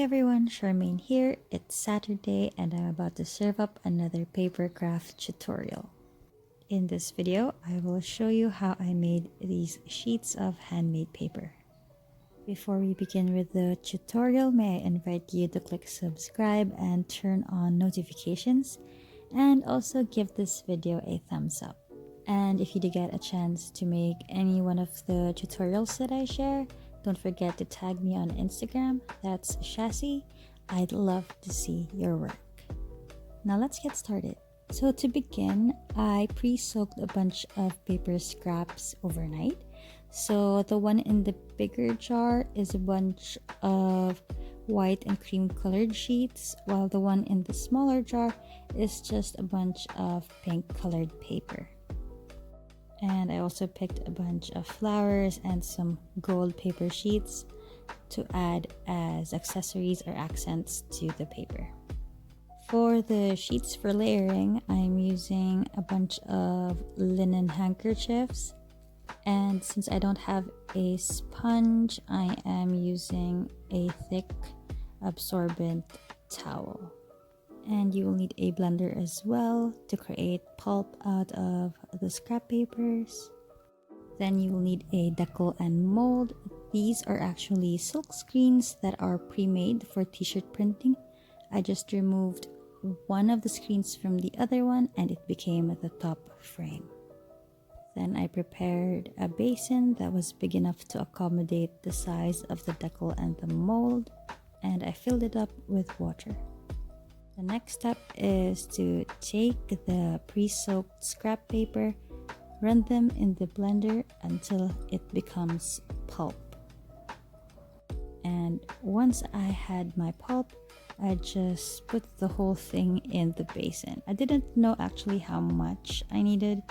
everyone, Sharmane here. It's Saturday and I'm about to serve up another papercraft tutorial. In this video, I will show you how I made these sheets of handmade paper. Before we begin with the tutorial, may I invite you to click subscribe and turn on notifications, and also give this video a thumbs up. And if you do get a chance to make any one of the tutorials that I share, don't forget to tag me on Instagram, that's Shasi. I'd love to see your work. Now let's get started. So to begin, I pre-soaked a bunch of paper scraps overnight. So the one in the bigger jar is a bunch of white and cream colored sheets, while the one in the smaller jar is just a bunch of pink colored paper. And I also picked a bunch of flowers and some gold paper sheets to add as accessories or accents to the paper. For the sheets for layering, I'm using a bunch of linen handkerchiefs, and since I don't have a sponge, I am using a thick absorbent towel. And you will need a blender as well to create pulp out of the scrap papers. Then you will need a deckle and mold. These are actually silk screens that are pre-made for t-shirt printing. I just removed one of the screens from the other one and it became the top frame. Then I prepared a basin that was big enough to accommodate the size of the deckle and the mold, and I filled it up with water. The next step is to take the pre-soaked scrap paper, run them in the blender until it becomes pulp. And once I had my pulp, I just put the whole thing in the basin. I didn't know actually how much I needed,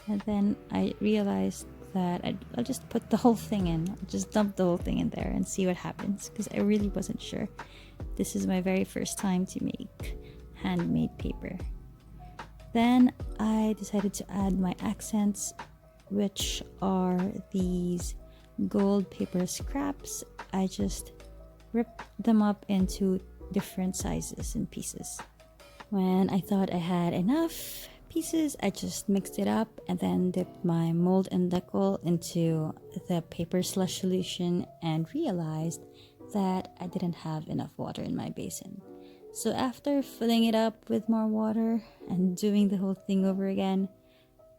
and then I realized that I'll just put the whole thing in. I'll just dump the whole thing in there and see what happens, because I really wasn't sure. This is my very first time to make handmade paper. Then I decided to add my accents, which are these gold paper scraps. I just ripped them up into different sizes and pieces. When I thought I had enough pieces, I just mixed it up and then dipped my mold and deckle into the paper slush solution and realized that I didn't have enough water in my basin. So after filling it up with more water and doing the whole thing over again,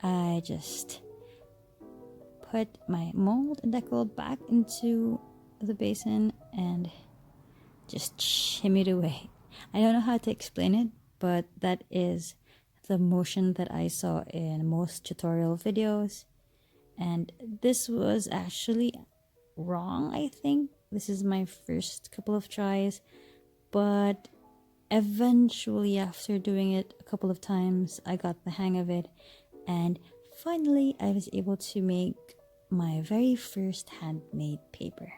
I just put my mold and deckle back into the basin and just shimmied away. I don't know how to explain it, but that is the motion that I saw in most tutorial videos. And this was actually wrong, I think. This is my first couple of tries, but eventually after doing it a couple of times, I got the hang of it, and finally I was able to make my very first handmade paper.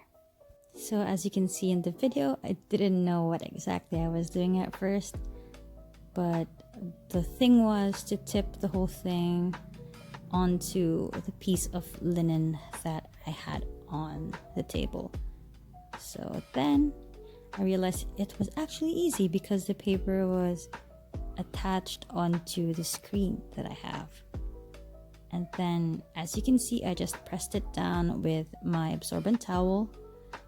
So as you can see in the video, I didn't know what exactly I was doing at first, but the thing was to tip the whole thing onto the piece of linen that I had on the table. So then I realized it was actually easy because the paper was attached onto the screen that I have. And then, as you can see, I just pressed it down with my absorbent towel.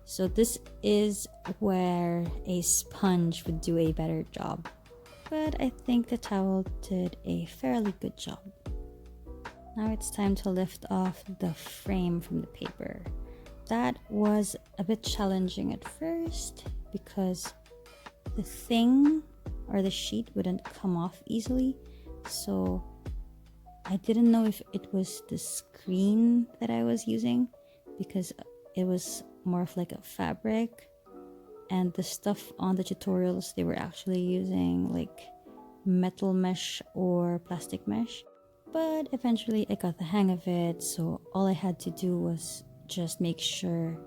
So this is where a sponge would do a better job, but I think the towel did a fairly good job. Now it's time to lift off the frame from the paper. That was a bit challenging at first because the thing or the sheet wouldn't come off easily. So I didn't know if it was the screen that I was using because it was more of like a fabric, and the stuff on the tutorials, they were actually using like metal mesh or plastic mesh. But eventually I got the hang of it, so all I had to do was just make sure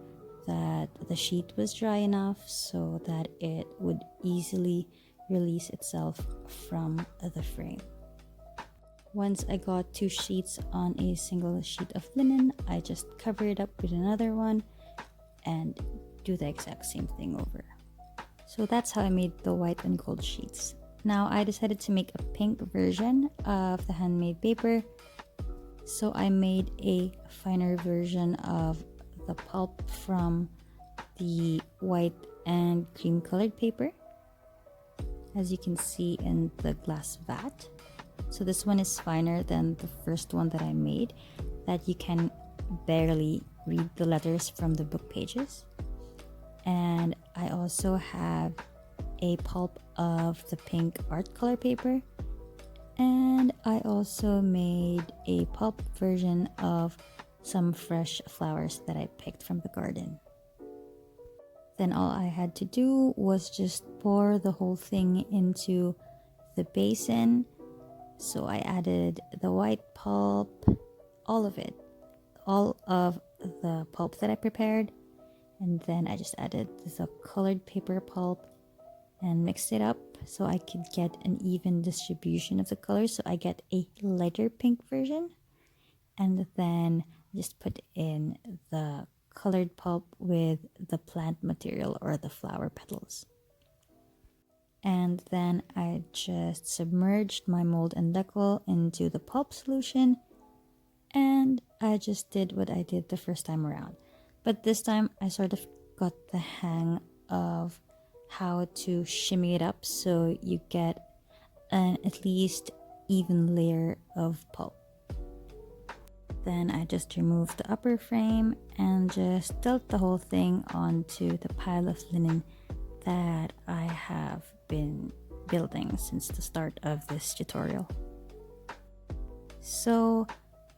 that the sheet was dry enough so that it would easily release itself from the frame. Once I got 2 sheets on a single sheet of linen, I just cover it up with another one and do the exact same thing over. So that's how I made the white and gold sheets. Now I decided to make a pink version of the handmade paper. So I made a finer version of the pulp from the white and cream colored paper, as you can see in the glass vat. So this one is finer than the first one that I made, that you can barely read the letters from the book pages. And I also have a pulp of the pink art color paper, and I also made a pulp version of some fresh flowers that I picked from the garden. Then all I had to do was just pour the whole thing into the basin. So I added the white pulp, all of it, all of the pulp that I prepared, and then I just added the colored paper pulp and mixed it up so I could get an even distribution of the colors. So I get a lighter pink version, and then just put in the colored pulp with the plant material or the flower petals. And then I just submerged my mold and deckle into the pulp solution, and I just did what I did the first time around. But this time I sort of got the hang of how to shimmy it up so you get an at least even layer of pulp. Then I just removed the upper frame and just dumped the whole thing onto the pile of linen that I have been building since the start of this tutorial. So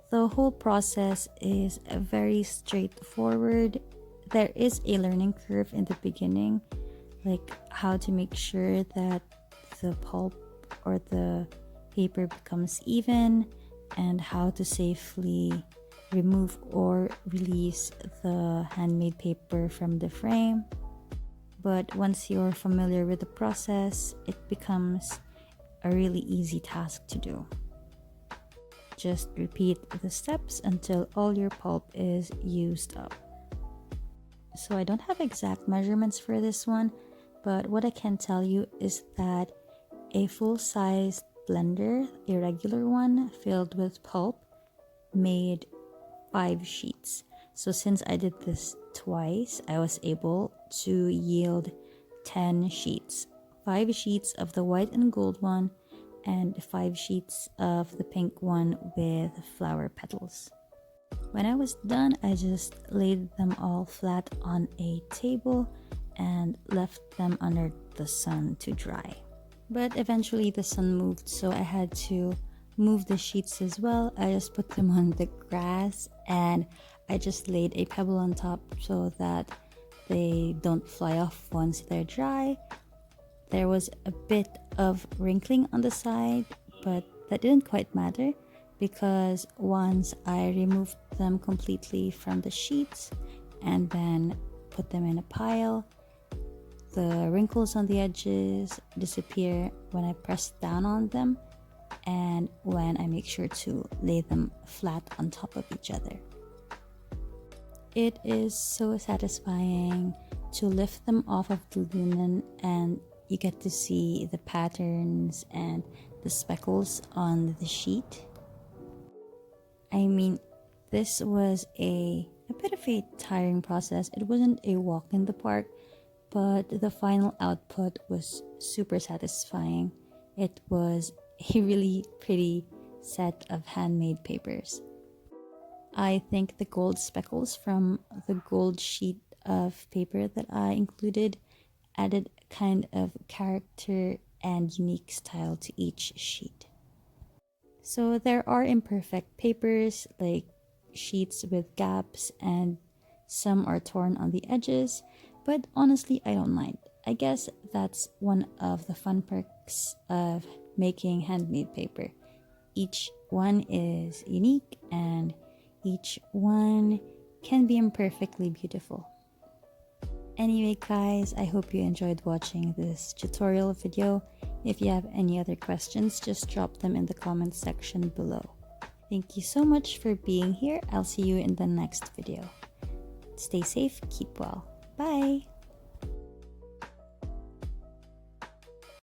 the whole process is very straightforward. There is a learning curve in the beginning, like how to make sure that the pulp or the paper becomes even, and how to safely remove or release the handmade paper from the frame. But once you're familiar with the process, it becomes a really easy task to do. Just repeat the steps until all your pulp is used up. So I don't have exact measurements for this one, but what I can tell you is that a full-sized blender, a regular one filled with pulp, made 5 sheets. So since I did this twice, I was able to yield 10 sheets. 5 sheets of the white and gold one, and 5 sheets of the pink one with flower petals. When I was done, I just laid them all flat on a table and left them under the sun to dry. But eventually the sun moved, so I had to move the sheets as well. I just put them on the grass, and I just laid a pebble on top so that they don't fly off once they're dry. There was a bit of wrinkling on the side, but that didn't quite matter because once I removed them completely from the sheets and then put them in a pile, the wrinkles on the edges disappear when I press down on them and when I make sure to lay them flat on top of each other. It is so satisfying to lift them off of the linen, and you get to see the patterns and the speckles on the sheet. I mean, this was a bit of a tiring process. It wasn't a walk in the park, but the final output was super satisfying. It was a really pretty set of handmade papers. I think the gold speckles from the gold sheet of paper that I included added kind of character and unique style to each sheet. So there are imperfect papers, like sheets with gaps, and some are torn on the edges, but honestly I don't mind. I guess that's one of the fun perks of making handmade paper. Each one is unique and each one can be imperfectly beautiful. Anyway guys, I hope you enjoyed watching this tutorial video. If you have any other questions, just drop them in the comment section below. Thank you so much for being here. I'll see you in the next video. Stay safe, keep well. Bye!